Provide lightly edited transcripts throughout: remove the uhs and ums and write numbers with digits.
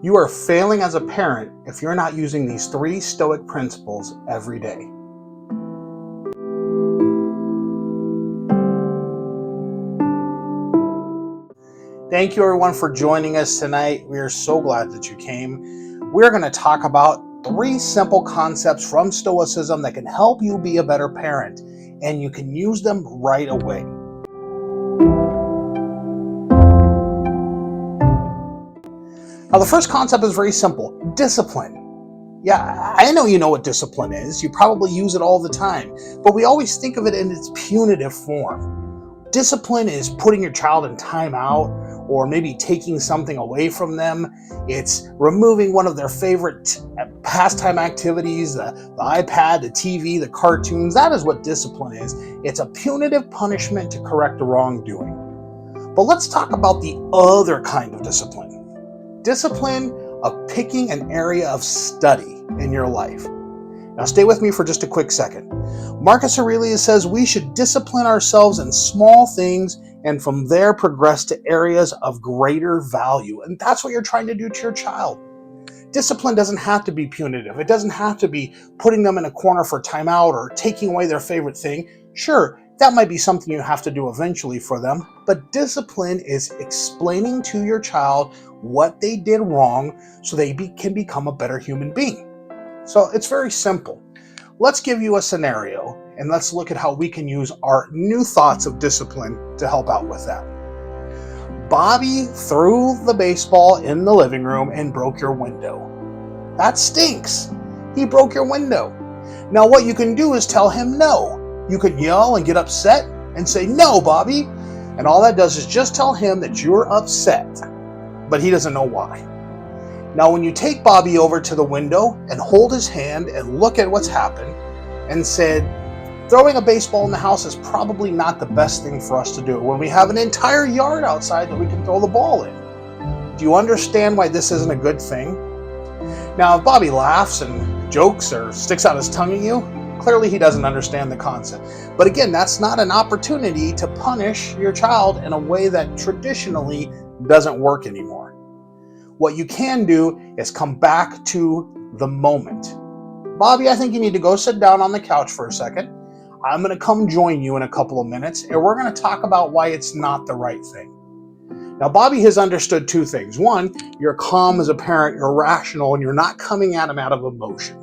You are failing as a parent if you're not using these 3 Stoic principles every day. Thank you everyone for joining us tonight. We are so glad that you came. We're going to talk about 3 simple concepts from Stoicism that can help you be a better parent, and you can use them right away. Now, the first concept is very simple: discipline. Yeah, I know you know what discipline is. You probably use it all the time, but we always think of it in its punitive form. Discipline is putting your child in timeout, or maybe taking something away from them. It's removing one of their favorite pastime activities, the iPad, the TV, the cartoons. That is what discipline is. It's a punitive punishment to correct a wrongdoing. But let's talk about the other kind of discipline. Discipline of picking an area of study in your life. Now stay with me for just a quick second. Marcus Aurelius says we should discipline ourselves in small things and from there progress to areas of greater value. And that's what you're trying to do to your child. Discipline doesn't have to be punitive. It doesn't have to be putting them in a corner for timeout or taking away their favorite thing. Sure, that might be something you have to do eventually for them, but discipline is explaining to your child what they did wrong so they can become a better human being. So it's very simple. Let's give you a scenario and let's look at how we can use our new thoughts of discipline to help out with that. Bobby threw the baseball in the living room and broke your window. That stinks. He broke your window. Now what you can do is tell him no. You can yell and get upset and say, "No, Bobby." And all that does is just tell him that you're upset, but he doesn't know why. Now, when you take Bobby over to the window and hold his hand and look at what's happened and said, throwing a baseball in the house is probably not the best thing for us to do when we have an entire yard outside that we can throw the ball in. Do you understand why this isn't a good thing? Now, if Bobby laughs and jokes or sticks out his tongue at you, clearly he doesn't understand the concept. But again, that's not an opportunity to punish your child in a way that traditionally doesn't work anymore. What you can do is come back to the moment. Bobby, I think you need to go sit down on the couch for a second. I'm going to come join you in a couple of minutes, and we're going to talk about why it's not the right thing. Now, Bobby has understood 2 things. 1, you're calm as a parent, you're rational, and you're not coming at him out of emotion.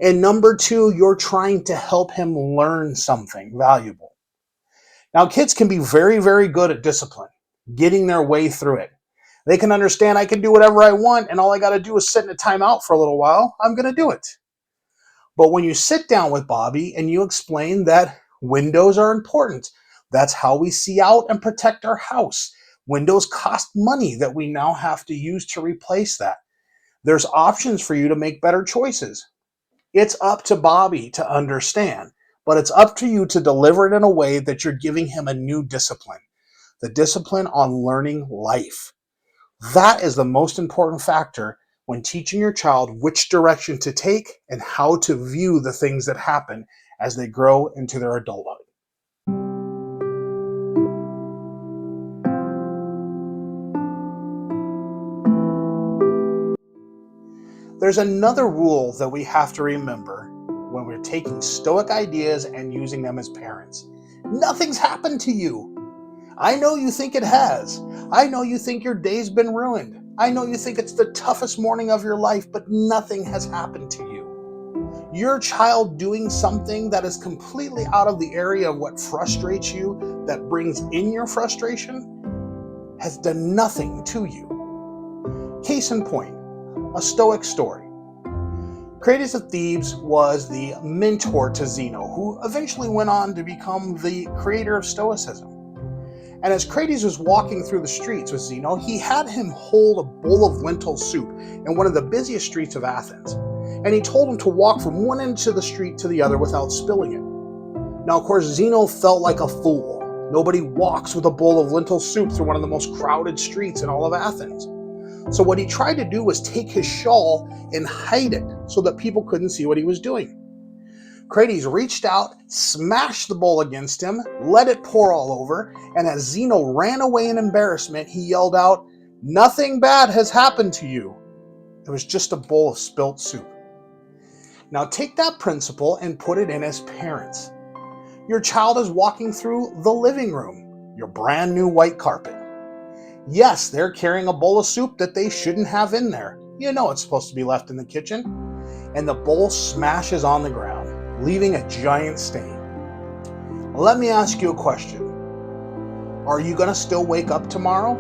And number 2, you're trying to help him learn something valuable. Now, kids can be very, very good at discipline, getting their way through it. They can understand I can do whatever I want, and all I got to do is sit in a timeout for a little while. I'm going to do it. But when you sit down with Bobby and you explain that windows are important, that's how we see out and protect our house. Windows cost money that we now have to use to replace that. There's options for you to make better choices. It's up to Bobby to understand, but it's up to you to deliver it in a way that you're giving him a new discipline, the discipline on learning life. That is the most important factor when teaching your child which direction to take and how to view the things that happen as they grow into their adulthood. There's another rule that we have to remember when we're taking Stoic ideas and using them as parents. Nothing's happened to you. I know you think it has. I know you think your day's been ruined. I know you think it's the toughest morning of your life, but nothing has happened to you. Your child doing something that is completely out of the area of what frustrates you, that brings in your frustration, has done nothing to you. Case in point, a Stoic story. Crates of Thebes was the mentor to Zeno, who eventually went on to become the creator of Stoicism. And as Crates was walking through the streets with Zeno, he had him hold a bowl of lentil soup in one of the busiest streets of Athens. And he told him to walk from one end of the street to the other without spilling it. Now, of course, Zeno felt like a fool. Nobody walks with a bowl of lentil soup through one of the most crowded streets in all of Athens. So what he tried to do was take his shawl and hide it so that people couldn't see what he was doing. Crates reached out, smashed the bowl against him, let it pour all over, and as Zeno ran away in embarrassment, he yelled out, "Nothing bad has happened to you. It was just a bowl of spilt soup. Now take that principle and put it in as parents. Your child is walking through the living room, your brand new white carpet. Yes, they're carrying a bowl of soup that they shouldn't have in there. You know it's supposed to be left in the kitchen. And the bowl smashes on the ground, leaving a giant stain. Let me ask you a question. Are you going to still wake up tomorrow?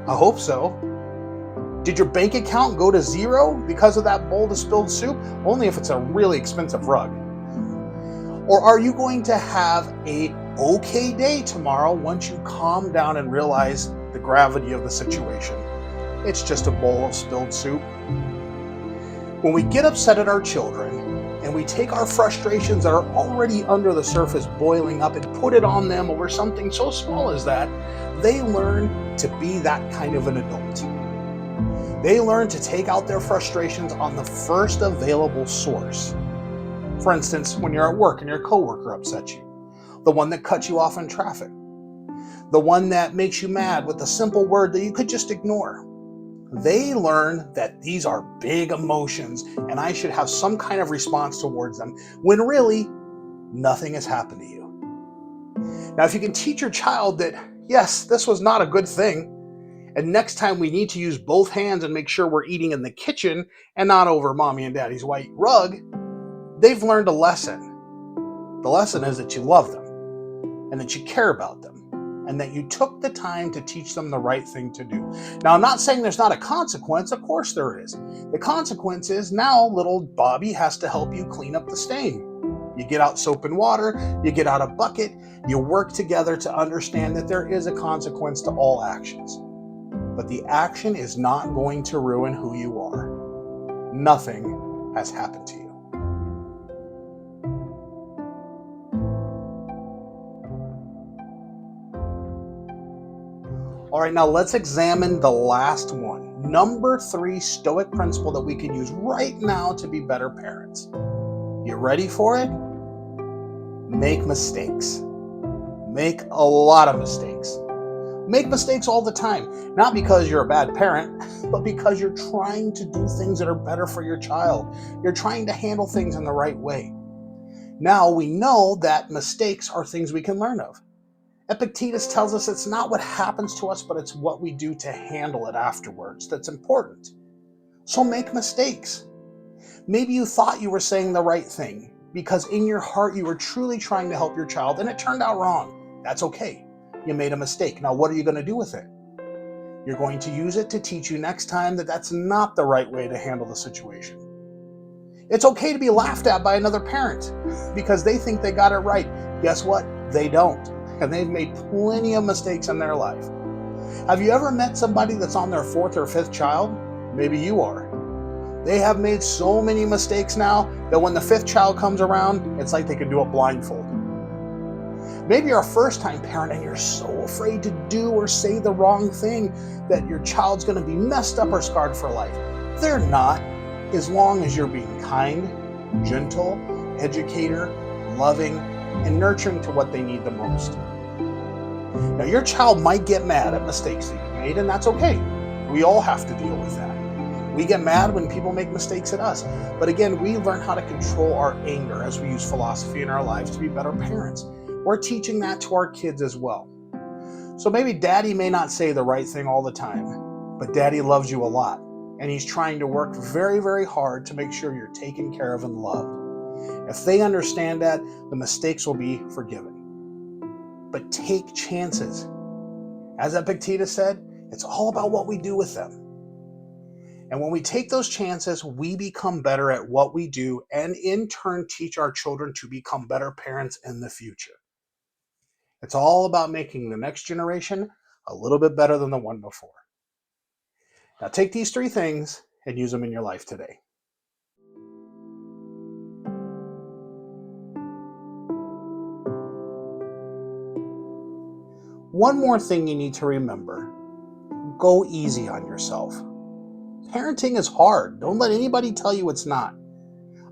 I hope so. Did your bank account go to zero because of that bowl of spilled soup? Only if it's a really expensive rug. Or are you going to have a okay day tomorrow once you calm down and realize the gravity of the situation? It's just a bowl of spilled soup. When we get upset at our children and we take our frustrations that are already under the surface boiling up and put it on them over something so small as that, they learn to be that kind of an adult. They learn to take out their frustrations on the first available source. For instance, when you're at work and your coworker upsets you, the one that cuts you off in traffic, the one that makes you mad with a simple word that you could just ignore. They learn that these are big emotions and I should have some kind of response towards them, when really nothing has happened to you. Now, if you can teach your child that, yes, this was not a good thing, and next time we need to use both hands and make sure we're eating in the kitchen and not over mommy and daddy's white rug, they've learned a lesson. The lesson is that you love them and that you care about them and that you took the time to teach them the right thing to do. Now, I'm not saying there's not a consequence. Of course there is. The consequence is now little Bobby has to help you clean up the stain. You get out soap and water, you get out a bucket, you work together to understand that there is a consequence to all actions. But the action is not going to ruin who you are. Nothing has happened to you. All right, now let's examine the last one. Number 3 Stoic principle that we can use right now to be better parents. You ready for it? Make mistakes. Make a lot of mistakes. Make mistakes all the time, not because you're a bad parent, but because you're trying to do things that are better for your child. You're trying to handle things in the right way. Now we know that mistakes are things we can learn of. Epictetus tells us it's not what happens to us, but it's what we do to handle it afterwards that's important. So make mistakes. Maybe you thought you were saying the right thing because in your heart you were truly trying to help your child and it turned out wrong. That's okay. You made a mistake. Now what are you going to do with it? You're going to use it to teach you next time that that's not the right way to handle the situation. It's okay to be laughed at by another parent because they think they got it right. Guess what? They don't. And they've made plenty of mistakes in their life. Have you ever met somebody that's on their 4th or 5th child? Maybe you are. They have made so many mistakes now that when the 5th child comes around, it's like they can do it blindfolded. Maybe you're a first-time parent and you're so afraid to do or say the wrong thing that your child's going to be messed up or scarred for life. They're not, as long as you're being kind, gentle, educator, loving, and nurturing to what they need the most. Now, your child might get mad at mistakes that you made, and that's okay. We all have to deal with that. We get mad when people make mistakes at us. But again, we learn how to control our anger as we use philosophy in our lives to be better parents. We're teaching that to our kids as well. So maybe daddy may not say the right thing all the time, but daddy loves you a lot. And he's trying to work very, very hard to make sure you're taken care of and loved. If they understand that, the mistakes will be forgiven. But take chances. As Epictetus said, it's all about what we do with them. And when we take those chances, we become better at what we do and in turn teach our children to become better parents in the future. It's all about making the next generation a little bit better than the one before. Now take these 3 things and use them in your life today. One more thing you need to remember. Go easy on yourself. Parenting is hard. Don't let anybody tell you it's not.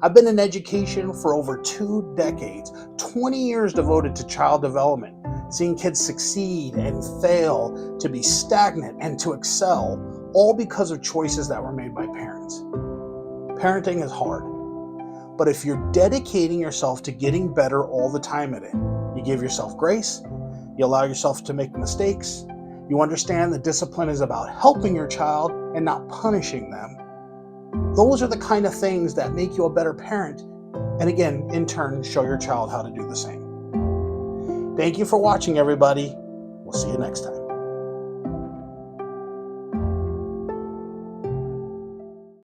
I've been in education for over 2 decades, 20 years devoted to child development, seeing kids succeed and fail, to be stagnant and to excel, all because of choices that were made by parents. Parenting is hard, but if you're dedicating yourself to getting better all the time at it, you give yourself grace, you allow yourself to make mistakes, you understand that discipline is about helping your child and not punishing them. Those are the kind of things that make you a better parent, and again, in turn, show your child how to do the same. Thank you for watching, everybody. We'll see you next time.